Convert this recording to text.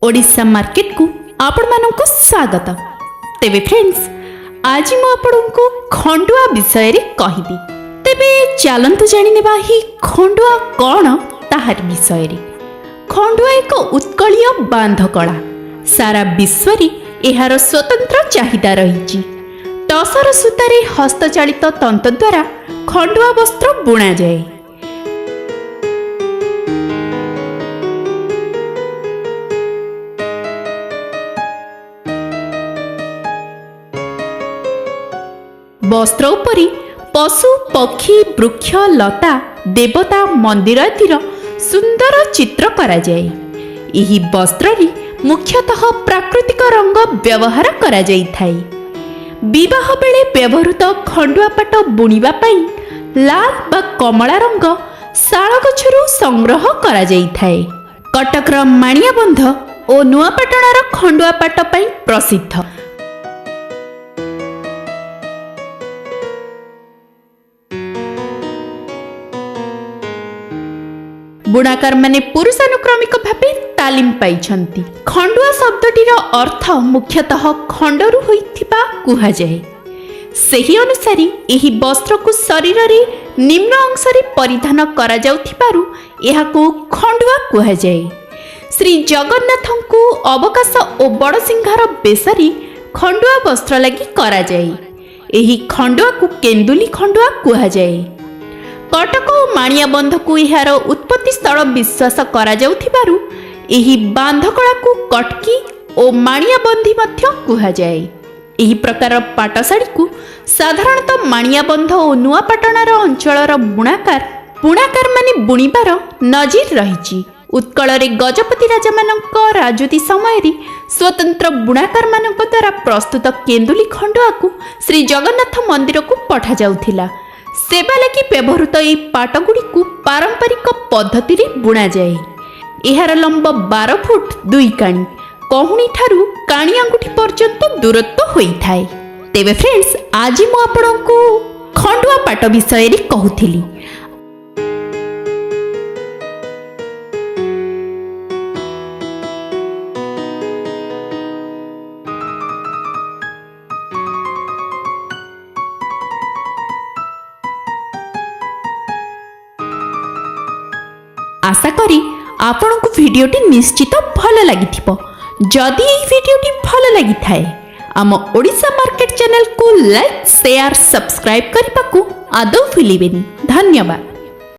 Odisha market को आपण मानक स्वागत। तेबे फ्रेंड्स आज मु आपनको खंडुआ विषय रे कहिबी। तेबे चलंतु जानि नेबा ही खंडुआ कोन ताहार विषय रे। खंडुआ एक उत्कलीय बांध कला। सारा विश्व रे एहार स्वतंत्र चाहिदा रहिछि। टसर सूतारे हस्तचालित तंत्र द्वारा खंडुआ वस्त्र बुणा जाए। वस्त्र उपरि पशु पक्षी वृक्ष लता देवता मंदिर आदिर सुंदर चित्र करा जाए। एही वस्त्र रे मुख्यतः प्राकृतिक रंग व्यवहार करा जाई थाई। विवाह बेले व्यवहृत खंडुआ पाट बुणिबा पई लाल बा कमला रंग शाल गछरु संग्रह करा जाई थाए। कटकर माणिया बंध ओ नुआपाटणार खंडुआ पाट पई प्रसिद्ध। बुणाकार माने पुरुषानुक्रमिक भावे तालीम पाइछंती। खंडुआ शब्दटीर अर्थ मुख्यतः खंडरू होइथिबा कुहा जाए। सेही अनुसारी एही वस्त्र को शरीर रे निम्न अंश रे परिधान करा जाउथिबारु एहाकू खंडुआ कुहा जाए। श्री जगन्नाथंकू अवकाश ओ बड़सिंहार बेसरी खंडुआ वस्त्र लागि करा जाए। एही खंडुआ को केंदुली खंडुआ कुहा जाए। कटक और माणिया बंध को यार उत्पत्ति स्थल विश्वास करा जाउथिबारु एही बांधकला को कटकी और माणिया बंधी मध्य कुहा जाए। एही प्रकार पाटशाड़ी को साधारणतः माणिया बंध और नुआपाटणार अंचलर बुणाकार माने बुणिबार नजीर रहिछि। उत्कल रे गजपति राजा मानक राजूती समय रे स्वतंत्र बुणाकार मानक द्वारा प्रस्तुत केंदुली खंडुआ को श्री जगन्नाथ मंदिर को पठा जाउथिला। सेवा लगी व्यवहृत यह पाटगुड़ी को पारंपरिक पद्धति रे बुणा जाए। एहार लंब 12 फुट 2 काणी कहूणी ठारू काणी अंगुठी पर्यंत दूरत्व होई थाए। तेबे फ्रेंड्स आज मु आपनको खंडुआ पाट विषय रे कहूथिली। आशा करी आपनको वीडियोटी निश्चित भल लगिथिबो। जदि एही वीडियोटी भल लगी थाए आम ओडिशा मार्केट चैनल को लाइक शेयर सब्सक्राइब करने को आदौ भूलिबेनी। धन्यवाद।